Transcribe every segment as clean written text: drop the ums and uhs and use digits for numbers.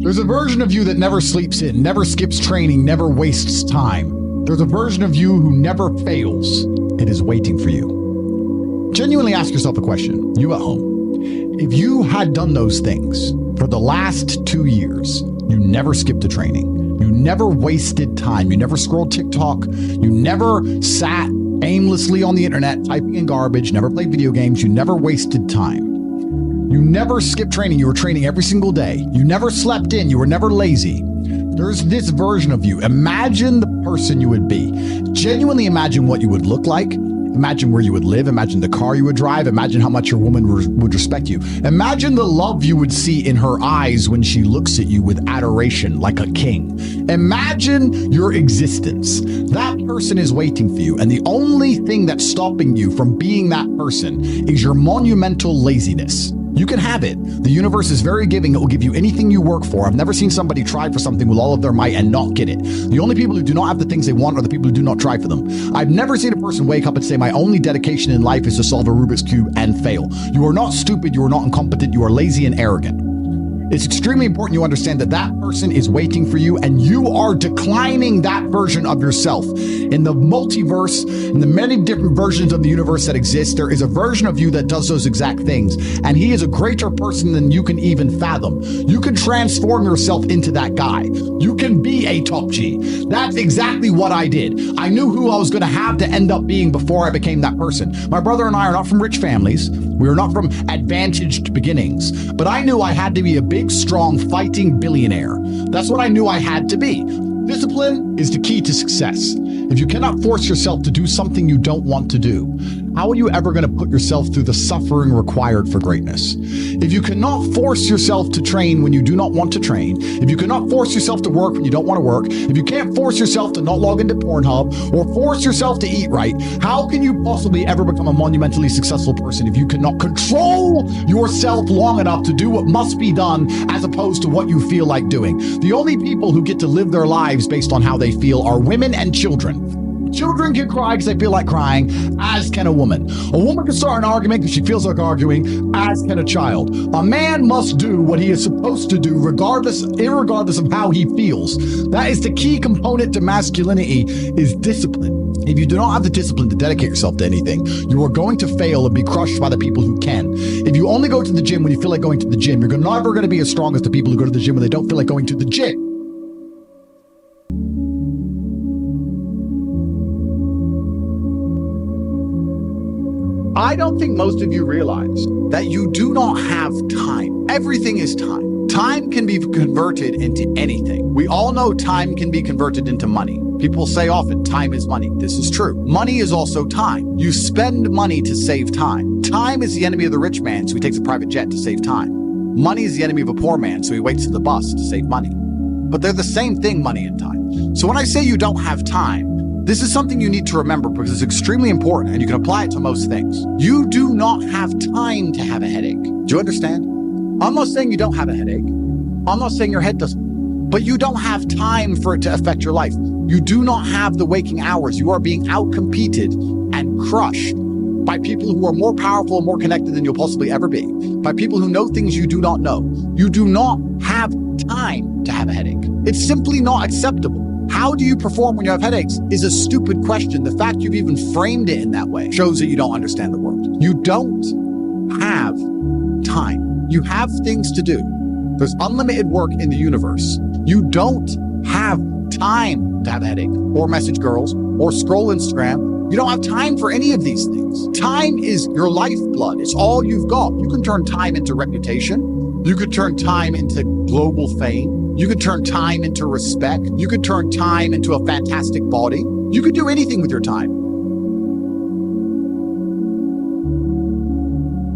There's a version of you that never sleeps in, never skips training, never wastes time. There's a version of you who never fails. It is waiting for you. Genuinely ask yourself a question, you at home. If you had done those things for the last 2 years, you never skipped a training, you never wasted time, you never scrolled TikTok, you never sat aimlessly on the internet typing in garbage, never played video games, you never wasted time. You never skipped training. You were training every single day. You never slept in. You were never lazy. There's this version of you. Imagine the person you would be. Genuinely imagine what you would look like. Imagine where you would live. Imagine the car you would drive. Imagine how much your woman would respect you. Imagine the love you would see in her eyes when she looks at you with adoration like a king. Imagine your existence. That person is waiting for you. And the only thing that's stopping you from being that person is your monumental laziness. You can have it. The universe is very giving. It will give you anything you work for. I've never seen somebody try for something with all of their might and not get it. The only people who do not have the things they want are the people who do not try for them. I've never seen a person wake up and say, my only dedication in life is to solve a Rubik's Cube and fail. You are not stupid. You are not incompetent. You are lazy and arrogant. It's extremely important you understand that that person is waiting for you and you are declining that version of yourself. In the multiverse, in the many different versions of the universe that exist, there is a version of you that does those exact things. And he is a greater person than you can even fathom. You can transform yourself into that guy. You can be a top G. That's exactly what I did. I knew who I was going to have to end up being before I became that person. My brother and I are not from rich families. We are not from advantaged beginnings. But I knew I had to be a big, strong, fighting billionaire. That's what I knew I had to be. Discipline is the key to success. If you cannot force yourself to do something you don't want to do, how are you ever going to put yourself through the suffering required for greatness? If you cannot force yourself to train when you do not want to train, if you cannot force yourself to work when you don't want to work, if you can't force yourself to not log into Pornhub or force yourself to eat right, how can you possibly ever become a monumentally successful person if you cannot control yourself long enough to do what must be done as opposed to what you feel like doing? The only people who get to live their lives based on how they feel are women and children. Children can cry because they feel like crying, as can a woman. A woman can start an argument because she feels like arguing, as can a child. A man must do what he is supposed to do, irregardless of how he feels. That is the key component to masculinity, is discipline. If you do not have the discipline to dedicate yourself to anything, you are going to fail and be crushed by the people who can. If you only go to the gym when you feel like going to the gym, you're never going to be as strong as the people who go to the gym when they don't feel like going to the gym. I don't think most of you realize that you do not have time. Everything is time. Time can be converted into anything. We all know time can be converted into money. People say often, time is money. This is true. Money is also time. You spend money to save time. Time is the enemy of the rich man, so he takes a private jet to save time. Money is the enemy of a poor man, so he waits for the bus to save money. But they're the same thing, money and time. So when I say you don't have time, this is something you need to remember because it's extremely important and you can apply it to most things. You do not have time to have a headache. Do you understand? I'm not saying you don't have a headache. I'm not saying your head doesn't. But you don't have time for it to affect your life. You do not have the waking hours. You are being outcompeted and crushed by people who are more powerful and more connected than you'll possibly ever be. By people who know things you do not know. You do not have time to have a headache. It's simply not acceptable. How do you perform when you have headaches is a stupid question. The fact you've even framed it in that way shows that you don't understand the world. You don't have time. You have things to do. There's unlimited work in the universe. You don't have time to have a headache or message girls or scroll Instagram. You don't have time for any of these things. Time is your lifeblood. It's all you've got. You can turn time into reputation. You could turn time into global fame. You could turn time into respect. You could turn time into a fantastic body. You could do anything with your time.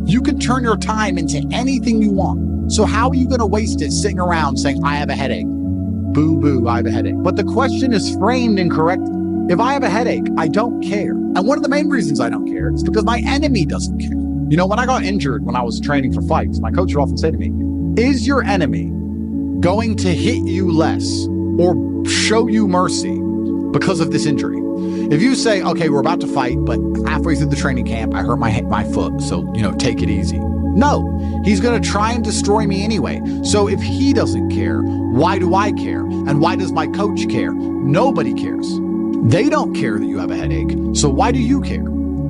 You could turn your time into anything you want. So how are you going to waste it sitting around saying, I have a headache? Boo, boo, I have a headache. But the question is framed incorrectly. If I have a headache, I don't care. And one of the main reasons I don't care is because my enemy doesn't care. You know, when I got injured when I was training for fights, my coach would often say to me, is your enemy going to hit you less or show you mercy because of this injury? If you say, okay, we're about to fight, but halfway through the training camp, I hurt my foot, so, take it easy. No, he's going to try and destroy me anyway. So if he doesn't care, why do I care? And why does my coach care? Nobody cares. They don't care that you have a headache. So why do you care?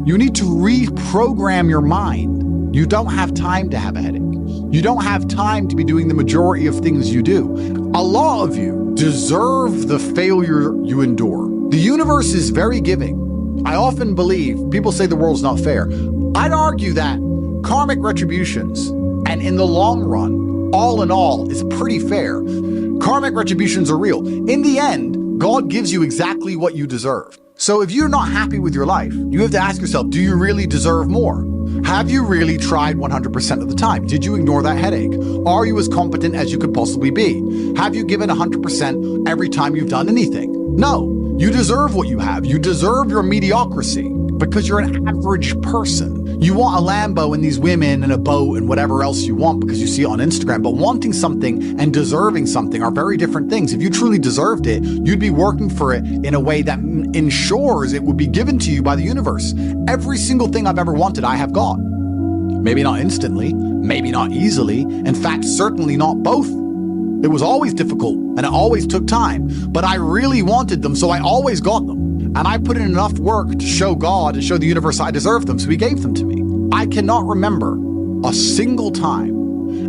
You need to reprogram your mind. You don't have time to have a headache. You don't have time to be doing the majority of things you do. A lot of you deserve the failure you endure. The universe is very giving. I often believe people say the world's not fair. I'd argue that karmic retributions, and in the long run, all in all, is pretty fair. Karmic retributions are real. In the end, God gives you exactly what you deserve. So if you're not happy with your life, you have to ask yourself, do you really deserve more? Have you really tried 100% of the time? Did you ignore that headache? Are you as competent as you could possibly be? Have you given 100% every time you've done anything? No, you deserve what you have. You deserve your mediocrity because you're an average person. You want a Lambo and these women and a boat and whatever else you want because you see it on Instagram, but wanting something and deserving something are very different things. If you truly deserved it, you'd be working for it in a way that ensures it would be given to you by the universe. Every single thing I've ever wanted, I have got. Maybe not instantly, maybe not easily. In fact, certainly not both. It was always difficult and it always took time, but I really wanted them, so I always got them. And I put in enough work to show God and show the universe I deserved them, so he gave them to me. I cannot remember a single time,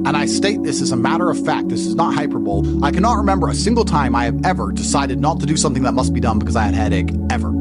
and I state this as a matter of fact, this is not hyperbole, I cannot remember a single time I have ever decided not to do something that must be done because I had a headache, ever.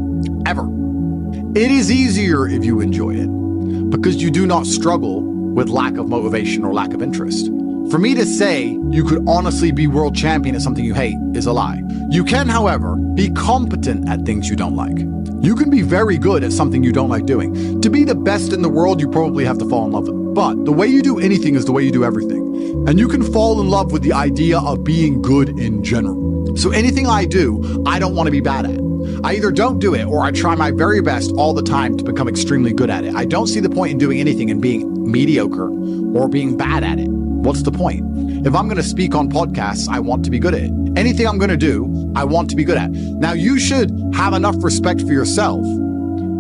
It is easier if you enjoy it, because you do not struggle with lack of motivation or lack of interest. For me to say you could honestly be world champion at something you hate is a lie. You can, however, be competent at things you don't like. You can be very good at something you don't like doing. To be the best in the world, you probably have to fall in love with it. But the way you do anything is the way you do everything. And you can fall in love with the idea of being good in general. So anything I do, I don't want to be bad at. I either don't do it or I try my very best all the time to become extremely good at it. I don't see the point in doing anything and being mediocre or being bad at it. What's the point? If I'm going to speak on podcasts, I want to be good at it. Anything I'm going to do, I want to be good at. Now, you should have enough respect for yourself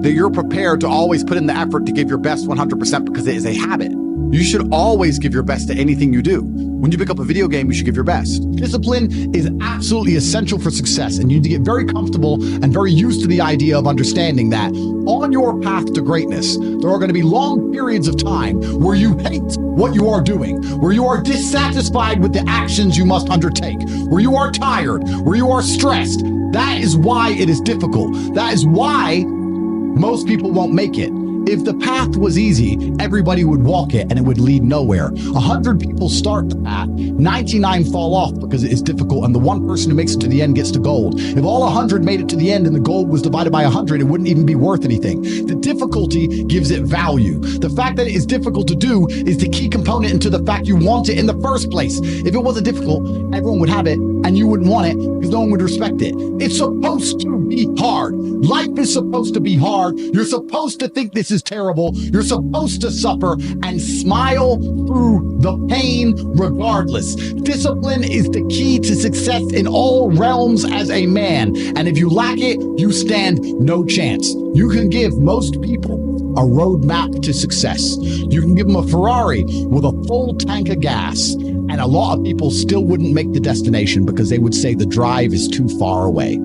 that you're prepared to always put in the effort to give your best 100% because it is a habit. You should always give your best at anything you do. When you pick up a video game, you should give your best. Discipline is absolutely essential for success, and you need to get very comfortable and very used to the idea of understanding that on your path to greatness, there are going to be long periods of time where you hate what you are doing, where you are dissatisfied with the actions you must undertake, where you are tired, where you are stressed. That is why it is difficult. That is why most people won't make it. If the path was easy, everybody would walk it and it would lead nowhere. 100 people start the path, 99 fall off because it is difficult, and the one person who makes it to the end gets to gold. If all 100 made it to the end and the gold was divided by 100, it wouldn't even be worth anything. The difficulty gives it value. The fact that it is difficult to do is the key component into the fact you want it in the first place. If it wasn't difficult, everyone would have it and you wouldn't want it because no one would respect it. It's supposed to be hard. Life is supposed to be hard. You're supposed to think this is terrible. You're supposed to suffer and smile through the pain regardless. Discipline is the key to success in all realms as a man. And if you lack it, you stand no chance. You can give most people a roadmap to success. You can give them a Ferrari with a full tank of gas, and a lot of people still wouldn't make the destination because they would say the drive is too far away.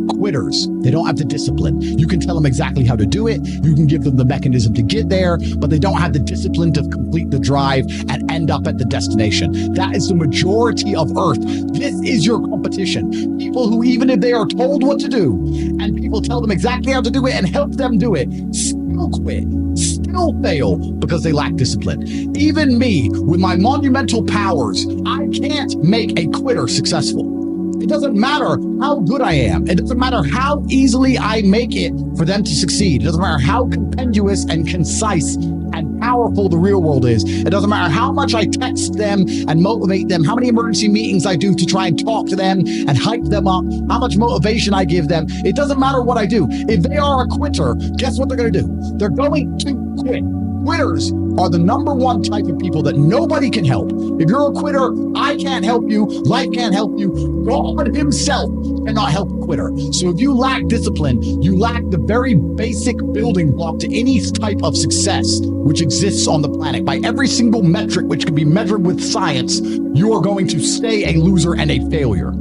Quitters, they don't have the discipline. You can tell them exactly how to do it. You can give them the mechanism to get there, but they don't have the discipline to complete the drive and end up at the destination. That is the majority of Earth. This is your competition. People who, even if they are told what to do and people tell them exactly how to do it and help them do it, still quit, still fail because they lack discipline. Even me, with my monumental powers, I can't make a quitter successful. It doesn't matter how good I am. It doesn't matter how easily I make it for them to succeed. It doesn't matter how compendious and concise and powerful the real world is. It doesn't matter how much I text them and motivate them, how many emergency meetings I do to try and talk to them and hype them up, how much motivation I give them. It doesn't matter what I do. If they are a quitter, guess what they're going to do? They're going to quit. Quitters are the number one type of people that nobody can help. If you're a quitter, I can't help you. Life can't help you. God himself cannot help a quitter. So if you lack discipline, you lack the very basic building block to any type of success which exists on the planet. By every single metric which can be measured with science, you are going to stay a loser and a failure.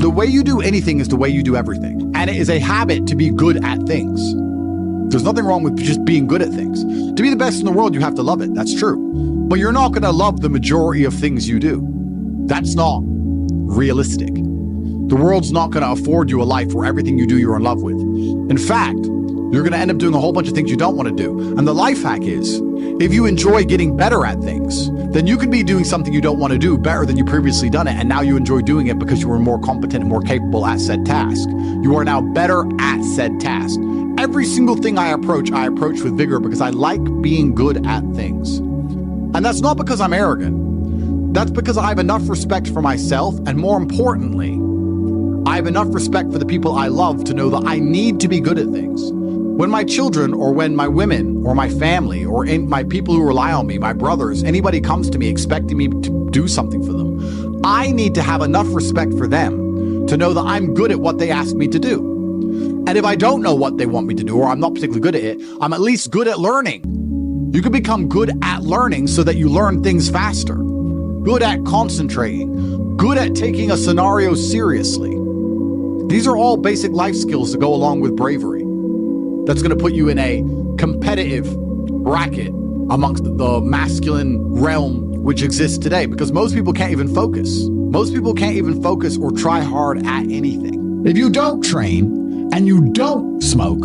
The way you do anything is the way you do everything. And it is a habit to be good at things. There's nothing wrong with just being good at things. To be the best in the world, you have to love it. That's true. But you're not going to love the majority of things you do. That's not realistic. The world's not going to afford you a life where everything you do you're in love with. In fact, you're going to end up doing a whole bunch of things you don't want to do. And the life hack is, if you enjoy getting better at things, then you can be doing something you don't want to do better than you previously done it. And now you enjoy doing it because you were more competent and more capable at said task. You are now better at said task. Every single thing I approach with vigor because I like being good at things. And that's not because I'm arrogant. That's because I have enough respect for myself. And more importantly, I have enough respect for the people I love to know that I need to be good at things. When my children or when my women or my family or my people who rely on me, my brothers, anybody comes to me expecting me to do something for them, I need to have enough respect for them to know that I'm good at what they ask me to do. And if I don't know what they want me to do, or I'm not particularly good at it, I'm at least good at learning. You can become good at learning so that you learn things faster, good at concentrating, good at taking a scenario seriously. These are all basic life skills that go along with bravery. That's going to put you in a competitive bracket amongst the masculine realm which exists today, because most people can't even focus. Most people can't even focus or try hard at anything. If you don't train and you don't smoke,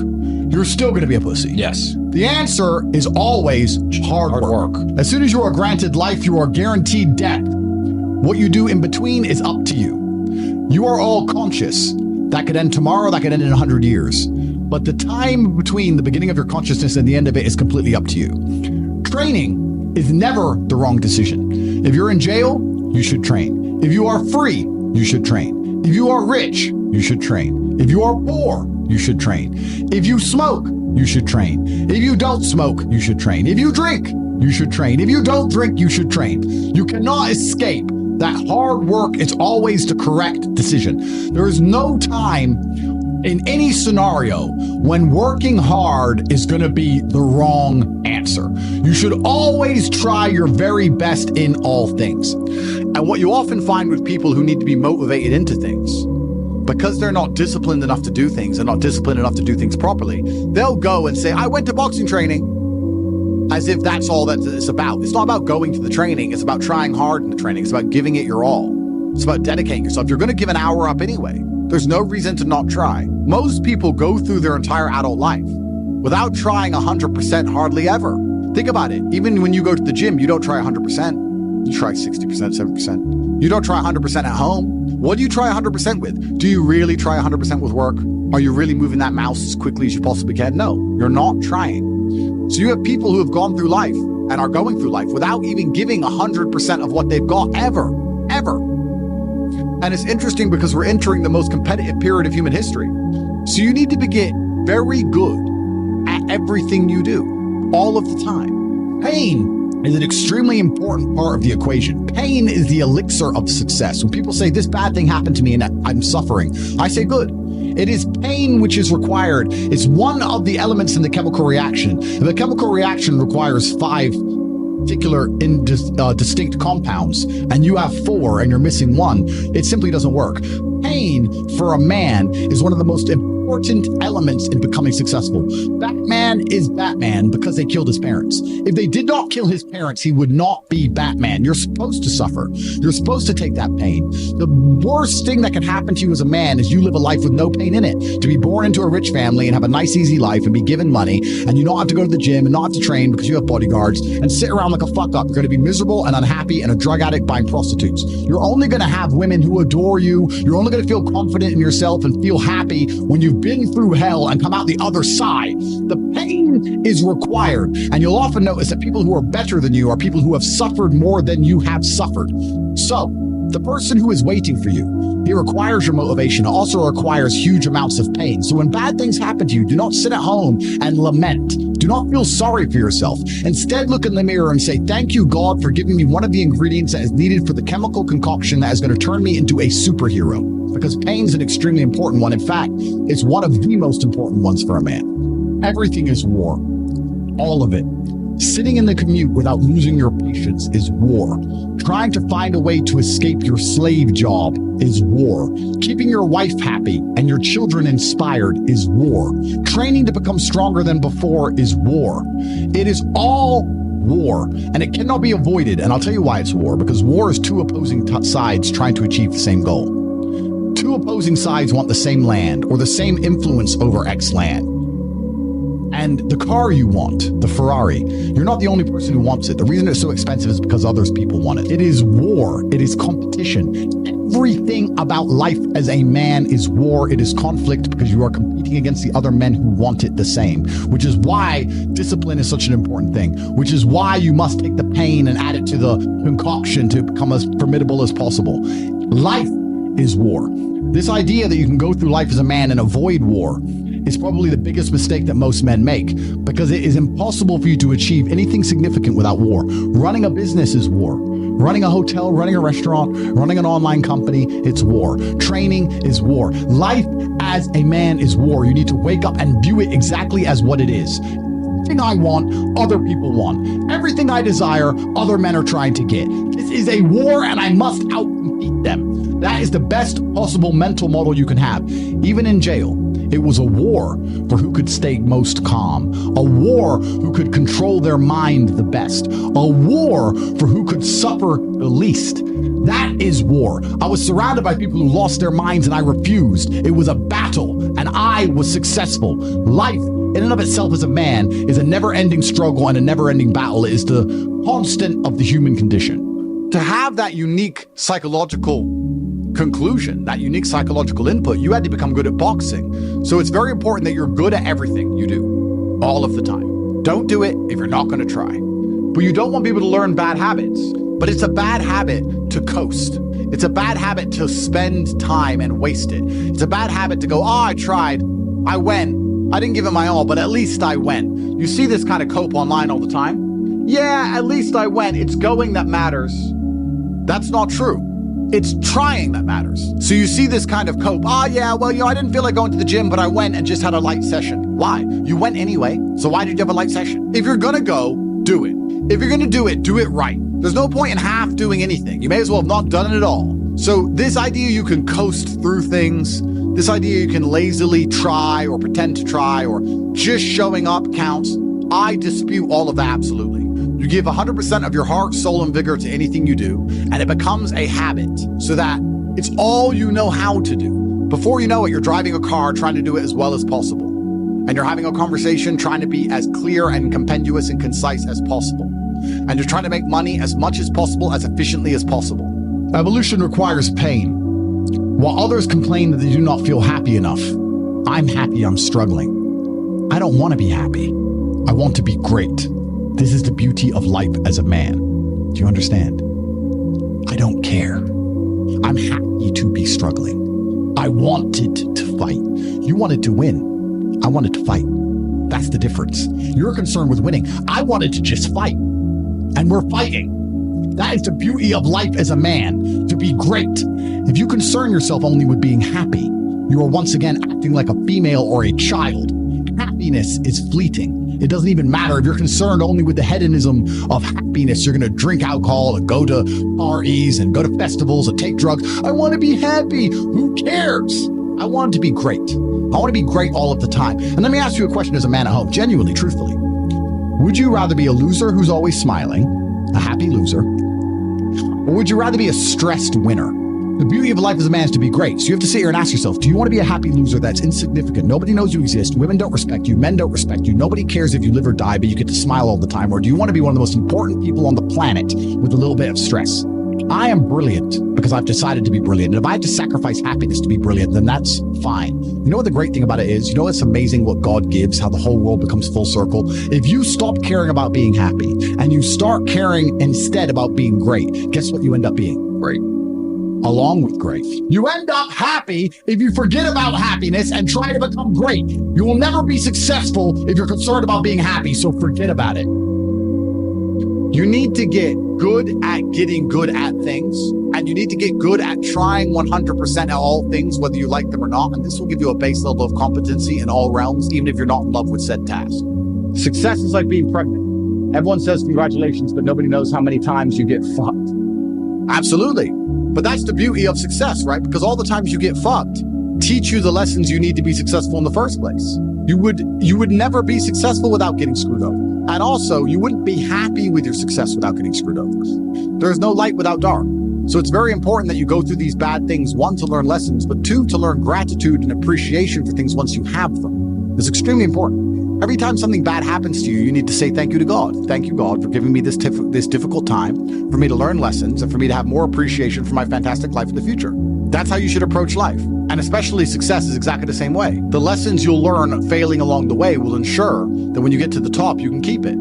you're still going to be a pussy. Yes. The answer is always hard work. As soon as you are granted life, you are guaranteed death. What you do in between is up to you. You are all conscious. That could end tomorrow, that could end in 100 years. But the time between the beginning of your consciousness and the end of it is completely up to you. Training is never the wrong decision. If you're in jail, you should train. If you are free, you should train. If you are rich, you should train. If you are poor, you should train. If you smoke, you should train. If you don't smoke, you should train. If you drink, you should train. If you don't drink, you should train. You cannot escape that hard work is always the correct decision. There is no time in any scenario when working hard is going to be the wrong answer. You should always try your very best in all things. And what you often find with people who need to be motivated into things, because they're not disciplined enough to do things and not disciplined enough to do things properly, they'll go and say, I went to boxing training, as if that's all that it's about. It's not about going to the training. It's about trying hard in the training. It's about giving it your all. It's about dedicating yourself. You're going to give an hour up anyway. There's no reason to not try. Most people go through their entire adult life without trying 100% hardly ever. Think about it. Even when you go to the gym, you don't try 100%. You try 60%, 70%. You don't try 100% at home. What do you try 100% with? Do you really try 100% with work? Are you really moving that mouse as quickly as you possibly can? No, you're not trying. So you have people who have gone through life and are going through life without even giving 100% of what they've got ever. And it's interesting because we're entering the most competitive period of human history. So you need to get very good at everything you do all of the time. Pain is an extremely important part of the equation. Pain is the elixir of success. When people say this bad thing happened to me and I'm suffering, I say good. It is pain which is required. It's one of the elements in the chemical reaction. If a chemical reaction requires 5 particular distinct compounds and you have 4 and you're missing 1, it simply doesn't work. Pain for a man is one of the most important elements in becoming successful. Batman is Batman because they killed his parents. If they did not kill his parents, he would not be Batman. You're supposed to suffer. You're supposed to take that pain. The worst thing that can happen to you as a man is you live a life with no pain in it. To be born into a rich family and have a nice, easy life and be given money, and you don't have to go to the gym and not have to train because you have bodyguards and sit around like a fuck up. You're going to be miserable and unhappy and a drug addict buying prostitutes. You're only going to have women who adore you. You're only going to feel confident in yourself and feel happy when you've been through hell and come out the other side. The pain is required. And you'll often notice that people who are better than you are people who have suffered more than you have suffered. So The person who is waiting for you, he requires your motivation. It also requires huge amounts of pain. So when bad things happen to you, do not sit at home and lament. Do not feel sorry for yourself. Instead, look in the mirror and say, thank you, God, for giving me one of the ingredients that is needed for the chemical concoction that is going to turn me into a superhero. Because pain is an extremely important one. In fact, it's one of the most important ones for a man. Everything is war. All of it. Sitting in the commute without losing your patience is war. Trying to find a way to escape your slave job is war. Keeping your wife happy and your children inspired is war. Training to become stronger than before is war. It is all war, and it cannot be avoided. And I'll tell you why it's war, because war is two opposing sides trying to achieve the same goal. Two opposing sides want the same land or the same influence over X land. And the car you want, the Ferrari, you're not the only person who wants it. The reason it's so expensive is because others people want it. It is war. It is competition. Everything about life as a man is war. It is conflict because you are competing against the other men who want it the same, which is why discipline is such an important thing, which is why you must take the pain and add it to the concoction to become as formidable as possible. Life is war. This idea that you can go through life as a man and avoid war is probably the biggest mistake that most men make, because it is impossible for you to achieve anything significant without war. Running a business is war. Running a hotel, running a restaurant, running an online company, it's war. Training is war. Life as a man is war. You need to wake up and view it exactly as what it is. Everything I want, other people want. Everything I desire, other men are trying to get. This is a war, and I must outcompete them. That is the best possible mental model you can have. Even in jail, it was a war for who could stay most calm, a war who could control their mind the best, a war for who could suffer the least. That is war. I was surrounded by people who lost their minds and I refused. It was a battle and I was successful. Life in and of itself as a man is a never-ending struggle and a never-ending battle. It is the constant of the human condition. To have that unique psychological conclusion, that unique psychological input, you had to become good at boxing. So it's very important that you're good at everything you do, all of the time. Don't do it if you're not going to try. But you don't want people to learn bad habits. But it's a bad habit to coast. It's a bad habit to spend time and waste it. It's a bad habit to go, I tried, I went, I didn't give it my all, but at least I went. You see this kind of cope online all the time. Yeah, at least I went. It's going that matters. That's not true. It's trying that matters. So you see this kind of cope. I didn't feel like going to the gym, but I went and just had a light session. Why? You went anyway. So why did you have a light session? If you're going to go, do it. If you're going to do it right. There's no point in half doing anything. You may as well have not done it at all. So this idea you can coast through things, this idea you can lazily try or pretend to try or just showing up counts, I dispute all of that absolutely. You give 100% of your heart, soul, and vigor to anything you do, and it becomes a habit so that it's all you know how to do. Before you know it, you're driving a car trying to do it as well as possible. And you're having a conversation trying to be as clear and compendious and concise as possible. And you're trying to make money as much as possible, as efficiently as possible. Evolution requires pain. While others complain that they do not feel happy enough, I'm happy I'm struggling. I don't want to be happy. I want to be great. This is the beauty of life as a man. Do you understand? I don't care. I'm happy to be struggling. I wanted to fight. You wanted to win. I wanted to fight. That's the difference. You're concerned with winning. I wanted to just fight. And we're fighting. That is the beauty of life as a man, to be great. If you concern yourself only with being happy, you are once again acting like a female or a child. Happiness is fleeting. It doesn't even matter if you're concerned only with the hedonism of happiness. You're going to drink alcohol and go to parties and go to festivals and take drugs. I want to be happy. Who cares? I want to be great. I want to be great all of the time. And let me ask you a question as a man at home, genuinely, truthfully. Would you rather be a loser who's always smiling, a happy loser, or would you rather be a stressed winner? The beauty of life as a man is to be great. So you have to sit here and ask yourself, do you want to be a happy loser that's insignificant? Nobody knows you exist. Women don't respect you. Men don't respect you. Nobody cares if you live or die, but you get to smile all the time. Or do you want to be one of the most important people on the planet with a little bit of stress? I am brilliant because I've decided to be brilliant. And if I have to sacrifice happiness to be brilliant, then that's fine. You know what the great thing about it is? You know, it's amazing what God gives, how the whole world becomes full circle. If you stop caring about being happy and you start caring instead about being great, guess what you end up being? Great. along with great. You end up happy if you forget about happiness and try to become great. You will never be successful if you're concerned about being happy, so forget about it. You need to get good at getting good at things, and you need to get good at trying 100% at all things, whether you like them or not, and this will give you a base level of competency in all realms, even if you're not in love with said task. Success is like being pregnant. Everyone says congratulations, but nobody knows how many times you get fucked. Absolutely. But that's the beauty of success, right? Because all the times you get fucked teach you the lessons you need to be successful in the first place. You would never be successful without getting screwed over. And also, you wouldn't be happy with your success without getting screwed over. There's no light without dark. So it's very important that you go through these bad things, one, to learn lessons, but two, to learn gratitude and appreciation for things once you have them. It's extremely important. Every time something bad happens to you, you need to say thank you to God. Thank you, God, for giving me this difficult time, for me to learn lessons, and for me to have more appreciation for my fantastic life in the future. That's how you should approach life. And especially success is exactly the same way. The lessons you'll learn failing along the way will ensure that when you get to the top, you can keep it.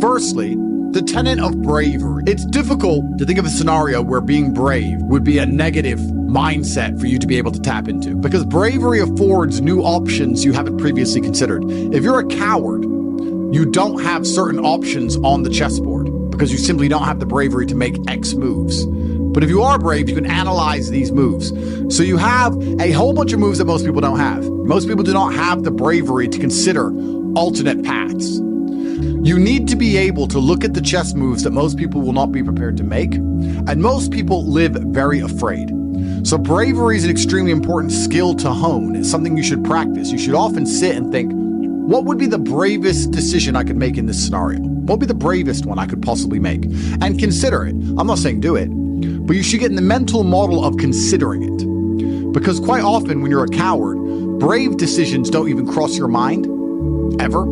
Firstly, the tenet of bravery. It's difficult to think of a scenario where being brave would be a negative mindset for you to be able to tap into, because bravery affords new options you haven't previously considered. If you're a coward, you don't have certain options on the chessboard because you simply don't have the bravery to make X moves. But if you are brave, you can analyze these moves. So you have a whole bunch of moves that most people don't have. Most people do not have the bravery to consider alternate paths. You need to be able to look at the chess moves that most people will not be prepared to make, and most people live very afraid. So bravery is an extremely important skill to hone. It's something you should practice. You should often sit and think, what would be the bravest decision I could make in this scenario? What would be the bravest one I could possibly make? And consider it. I'm not saying do it, but you should get in the mental model of considering it. Because quite often when you're a coward, brave decisions don't even cross your mind, ever.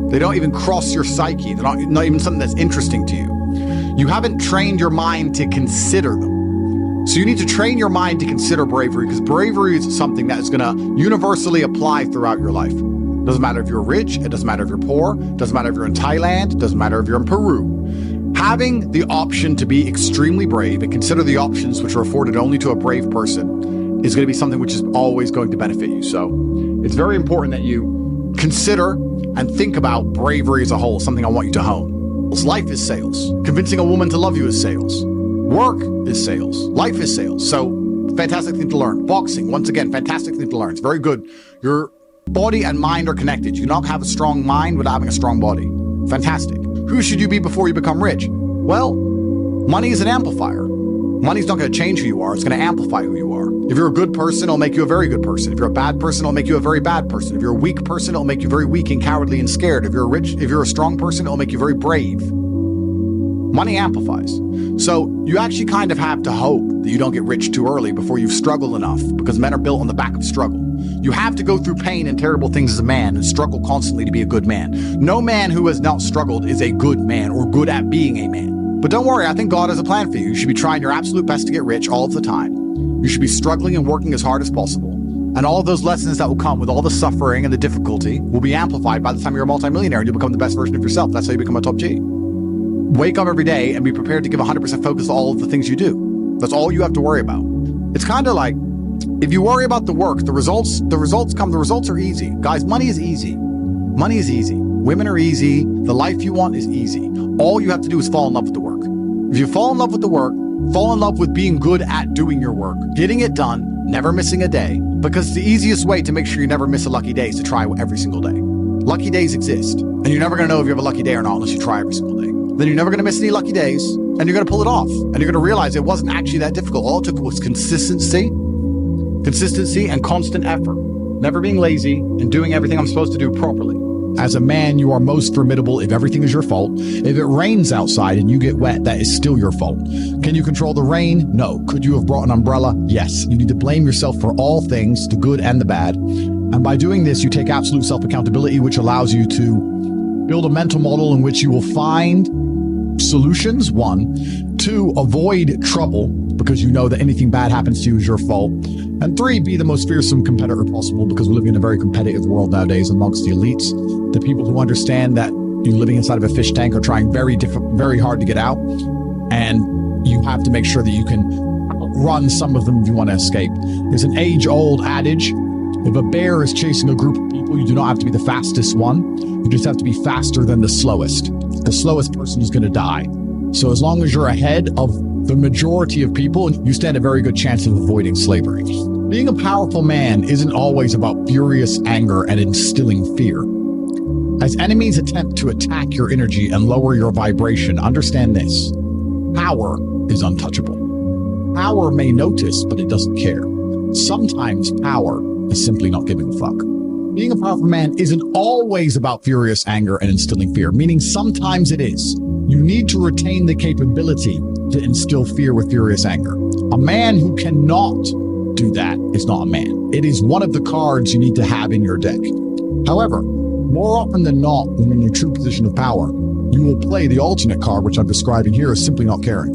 They don't even cross your psyche. They're not even something that's interesting to you. You haven't trained your mind to consider them. So you need to train your mind to consider bravery, because bravery is something that is going to universally apply throughout your life. It doesn't matter if you're rich, it doesn't matter if you're poor, it doesn't matter if you're in Thailand, it doesn't matter if you're in Peru. Having the option to be extremely brave and consider the options which are afforded only to a brave person is going to be something which is always going to benefit you. So it's very important that you consider and think about bravery as a whole, something I want you to hone. Life is sales. Convincing a woman to love you is sales. Work is sales. Life is sales. So fantastic thing to learn. Boxing, once again, fantastic thing to learn. It's very good. Your body and mind are connected. You cannot have a strong mind without having a strong body. Fantastic. Who should you be before you become rich? Well, money is an amplifier. Money's not going to change who you are. It's going to amplify who you are. If you're a good person, it'll make you a very good person. If you're a bad person, it'll make you a very bad person. If you're a weak person, it'll make you very weak and cowardly and scared. If you're a strong person, it'll make you very brave. Money amplifies. So you actually kind of have to hope that you don't get rich too early before you've struggled enough, because men are built on the back of struggle. You have to go through pain and terrible things as a man and struggle constantly to be a good man. No man who has not struggled is a good man or good at being a man. But don't worry, I think God has a plan for you. You should be trying your absolute best to get rich all of the time. You should be struggling and working as hard as possible. And all of those lessons that will come with all the suffering and the difficulty will be amplified by the time you're a multimillionaire and you'll become the best version of yourself. That's how you become a top G. Wake up every day and be prepared to give 100% focus to all of the things you do. That's all you have to worry about. It's kind of like, if you worry about the work, the results come. The results are easy. Guys, money is easy. Money is easy. Women are easy. The life you want is easy. All you have to do is fall in love with the work. If you fall in love with the work, fall in love with being good at doing your work, getting it done, never missing a day, because the easiest way to make sure you never miss a lucky day is to try every single day. Lucky days exist, and you're never going to know if you have a lucky day or not unless you try every single day. Then you're never going to miss any lucky days, and you're going to pull it off, and you're going to realize it wasn't actually that difficult. All it took was consistency and constant effort, never being lazy and doing everything I'm supposed to do properly. As a man, you are most formidable if everything is your fault. If it rains outside and you get wet, that is still your fault. Can you control the rain? No. Could you have brought an umbrella? Yes. You need to blame yourself for all things, the good and the bad. And by doing this, you take absolute self-accountability, which allows you to build a mental model in which you will find solutions, 1. 2, avoid trouble, because you know that anything bad happens to you is your fault. And 3, be the most fearsome competitor possible, because we're living in a very competitive world nowadays amongst the elites. The people who understand that you're living inside of a fish tank are trying very hard to get out. And you have to make sure that you can outrun some of them if you want to escape. There's an age-old adage: if a bear is chasing a group of people, you do not have to be the fastest one. You just have to be faster than the slowest. The slowest person is going to die. So as long as you're ahead of the majority of people, you stand a very good chance of avoiding slavery. Being a powerful man isn't always about furious anger and instilling fear. As enemies attempt to attack your energy and lower your vibration, understand this: power is untouchable. Power may notice, but it doesn't care. Sometimes power is simply not giving a fuck. Being a powerful man isn't always about furious anger and instilling fear, meaning sometimes it is. You need to retain the capability to instill fear with furious anger. A man who cannot do that is not a man. It is one of the cards you need to have in your deck. However, more often than not, when you're in a true position of power, you will play the alternate card, which I'm describing here, as simply not caring.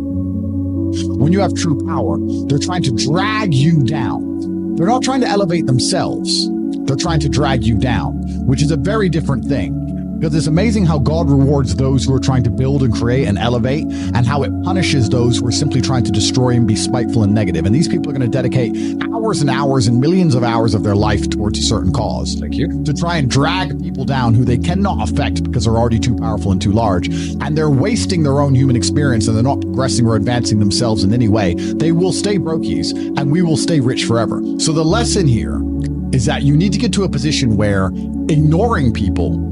When you have true power, they're trying to drag you down. They're not trying to elevate themselves. They're trying to drag you down, which is a very different thing. Because it's amazing how God rewards those who are trying to build and create and elevate, and how it punishes those who are simply trying to destroy and be spiteful and negative. And these people are going to dedicate hours and hours and millions of hours of their life towards a certain cause. Thank you. To try and drag people down who they cannot affect because they're already too powerful and too large. And they're wasting their own human experience, and they're not progressing or advancing themselves in any way. They will stay brokies, and we will stay rich forever. So the lesson here is that you need to get to a position where ignoring people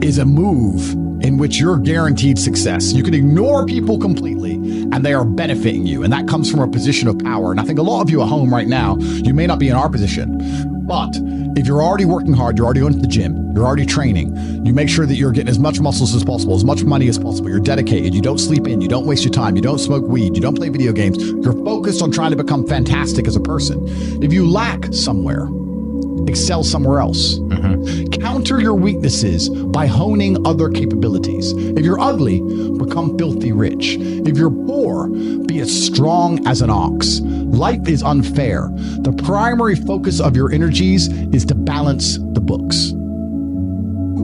is a move in which you're guaranteed success. You can ignore people completely and they are benefiting you. And that comes from a position of power. And I think a lot of you at home right now, you may not be in our position, but if you're already working hard, you're already going to the gym, you're already training, you make sure that you're getting as much muscles as possible, as much money as possible, you're dedicated, you don't sleep in, you don't waste your time, you don't smoke weed, you don't play video games, you're focused on trying to become fantastic as a person. If you lack somewhere, excel somewhere else. Counter your weaknesses by honing other capabilities. If you're ugly, become filthy rich. If you're poor, be as strong as an ox. Life is unfair. The primary focus of your energies is to balance the books.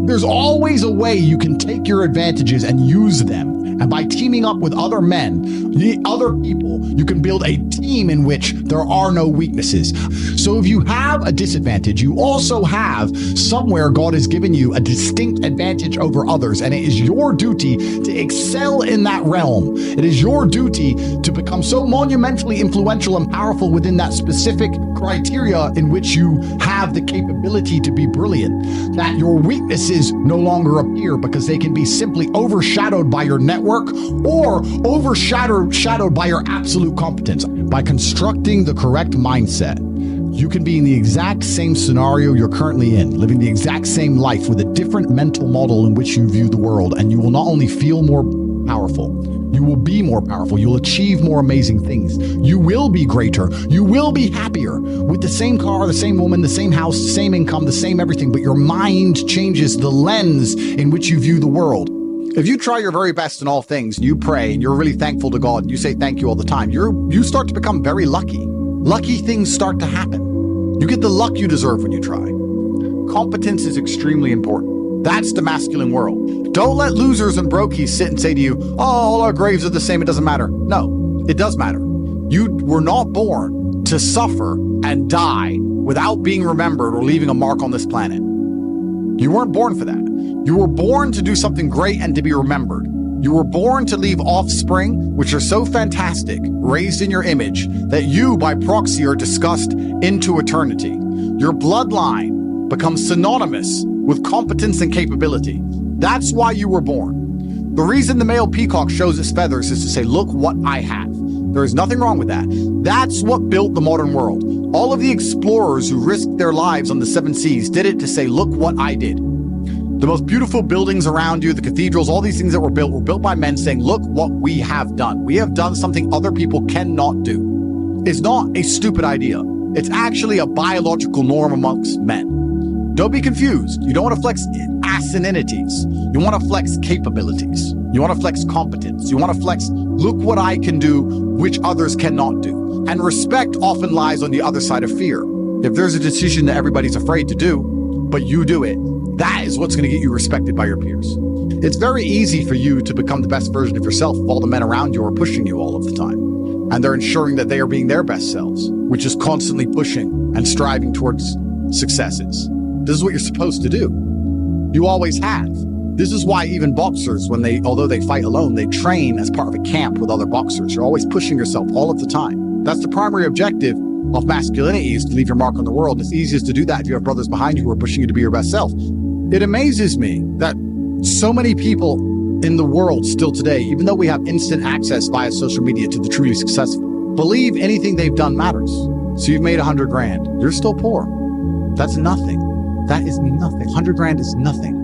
There's always a way you can take your advantages and use them. And by teaming up with other men, other people, you can build a team in which there are no weaknesses. So if you have a disadvantage, you also have somewhere God has given you a distinct advantage over others. And it is your duty to excel in that realm. It is your duty to become so monumentally influential and powerful within that specific criteria in which you have the capability to be brilliant, that your weaknesses no longer appear because they can be simply overshadowed by your network or overshadowed by your absolute competence. By constructing the correct mindset, you can be in the exact same scenario you're currently in, living the exact same life with a different mental model in which you view the world, and you will not only feel more powerful, you will be more powerful. You'll achieve more amazing things. You will be greater. You will be happier with the same car, the same woman, the same house, the same income, the same everything, but your mind changes the lens in which you view the world. If you try your very best in all things, and you pray, and you're really thankful to God, and you say thank you all the time, you start to become very lucky. Lucky things start to happen. You get the luck you deserve when you try. Competence is extremely important. That's the masculine world. Don't let losers and brokies sit and say to you, oh, all our graves are the same, it doesn't matter. No, it does matter. You were not born to suffer and die without being remembered or leaving a mark on this planet. You weren't born for that. You were born to do something great and to be remembered. You were born to leave offspring, which are so fantastic, raised in your image, that you, by proxy, are discussed into eternity. Your bloodline becomes synonymous with competence and capability. That's why you were born. The reason the male peacock shows its feathers is to say, look what I have. There is nothing wrong with that. That's what built the modern world. All of the explorers who risked their lives on the 7 seas did it to say, look what I did. The most beautiful buildings around you, the cathedrals, all these things that were built by men saying, look what we have done. We have done something other people cannot do. It's not a stupid idea. It's actually a biological norm amongst men. Don't be confused. You don't want to flex asininities. You want to flex capabilities. You want to flex competence. You want to flex, look what I can do, which others cannot do. And respect often lies on the other side of fear. If there's a decision that everybody's afraid to do, but you do it, that is what's going to get you respected by your peers. It's very easy for you to become the best version of yourself if all the men around you are pushing you all of the time. and they're ensuring that they are being their best selves, which is constantly pushing and striving towards successes. This is what you're supposed to do. You always have. This is why even boxers, although they fight alone, they train as part of a camp with other boxers. You're always pushing yourself all of the time. That's the primary objective of masculinity, is to leave your mark on the world. It's easiest to do that if you have brothers behind you who are pushing you to be your best self. It amazes me that so many people in the world still today, even though we have instant access via social media to the truly successful, believe anything they've done matters. So you've made 100 grand. You're still poor. That's nothing. That is nothing. 100 grand is nothing.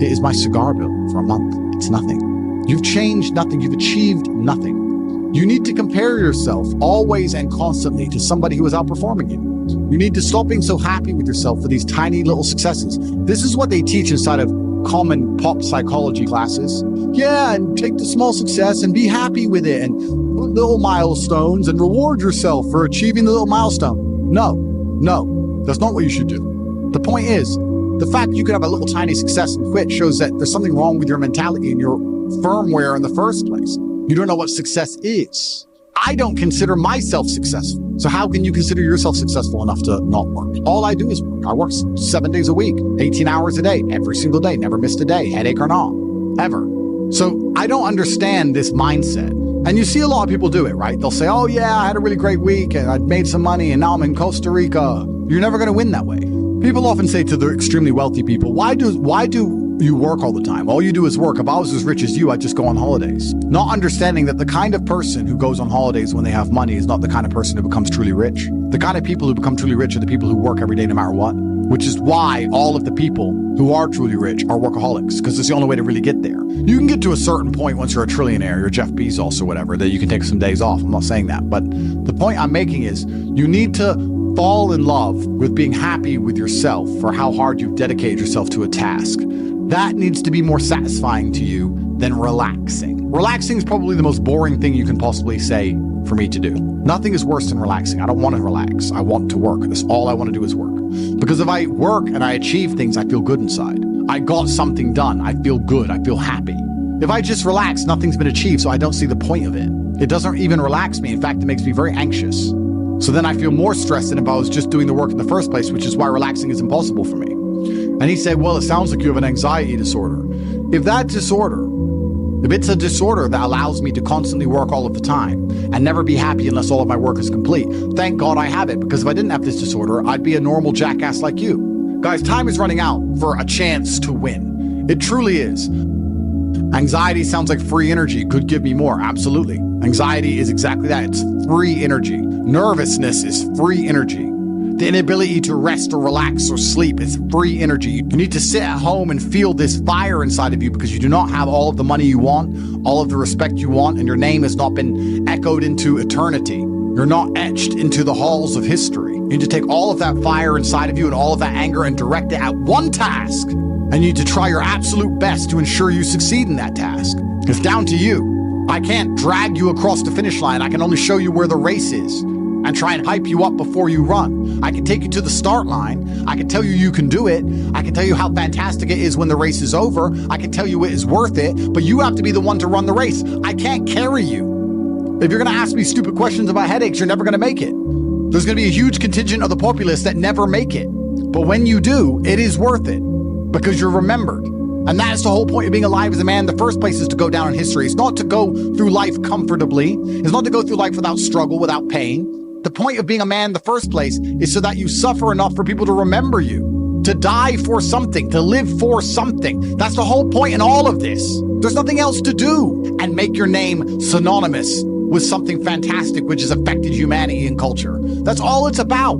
It is my cigar bill for a month. It's nothing. You've changed nothing. You've achieved nothing. You need to compare yourself always and constantly to somebody who is outperforming you. You need to stop being so happy with yourself for these tiny little successes. This is what they teach inside of common pop psychology classes. Yeah, and take the small success and be happy with it, and put little milestones and reward yourself for achieving the little milestone. No, that's not what you should do. The point is, the fact you could have a little tiny success and quit shows that there's something wrong with your mentality and your firmware in the first place. You don't know what success is. I don't consider myself successful. So how can you consider yourself successful enough to not work? All I do is work. I work 7 days a week, 18 hours a day, every single day, never missed a day, headache or not, ever. So I don't understand this mindset. And you see a lot of people do it, right? They'll say, oh yeah, I had a really great week and I made some money and now I'm in Costa Rica. You're never going to win that way. People often say to the extremely wealthy people, why do you work all the time? All you do is work. If I was as rich as you, I'd just go on holidays. Not understanding that the kind of person who goes on holidays when they have money is not the kind of person who becomes truly rich. The kind of people who become truly rich are the people who work every day no matter what, which is why all of the people who are truly rich are workaholics, because it's the only way to really get there. You can get to a certain point once you're a trillionaire, you're Jeff Bezos or whatever, that you can take some days off. I'm not saying that. But the point I'm making is you need to fall in love with being happy with yourself for how hard you've dedicated yourself to a task. That needs to be more satisfying to you than relaxing. Relaxing is probably the most boring thing you can possibly say for me to do. Nothing is worse than relaxing. I don't want to relax. I want to work. That's all I want to do is work. Because if I work and I achieve things, I feel good inside. I got something done. I feel good. I feel happy. If I just relax, nothing's been achieved, so I don't see the point of it. It doesn't even relax me. In fact, it makes me very anxious. So then I feel more stressed than if I was just doing the work in the first place, which is why relaxing is impossible for me. And he said, well, it sounds like you have an anxiety disorder. If it's a disorder that allows me to constantly work all of the time and never be happy unless all of my work is complete, thank God I have it, because if I didn't have this disorder, I'd be a normal jackass like you. Guys, time is running out for a chance to win. It truly is. Anxiety sounds like free energy. Could give me more. Absolutely. Anxiety is exactly that. It's free energy. Nervousness is free energy. The inability to rest or relax or sleep is free energy. You need to sit at home and feel this fire inside of you because you do not have all of the money you want, all of the respect you want, and your name has not been echoed into eternity. You're not etched into the halls of history. You need to take all of that fire inside of you and all of that anger and direct it at one task. And you need to try your absolute best to ensure you succeed in that task. It's down to you. I can't drag you across the finish line. I can only show you where the race is and try and hype you up before you run. I can take you to the start line. I can tell you you can do it. I can tell you how fantastic it is when the race is over. I can tell you it is worth it, but you have to be the one to run the race. I can't carry you. If you're going to ask me stupid questions about headaches, you're never going to make it. There's going to be a huge contingent of the populace that never make it. But when you do, it is worth it because you're remembered. And that's the whole point of being alive as a man in the first place, is to go down in history. It's not to go through life comfortably. It's not to go through life without struggle, without pain. The point of being a man in the first place is so that you suffer enough for people to remember you, to die for something, to live for something. That's the whole point in all of this. There's nothing else to do, and make your name synonymous with something fantastic which has affected humanity and culture. That's all it's about.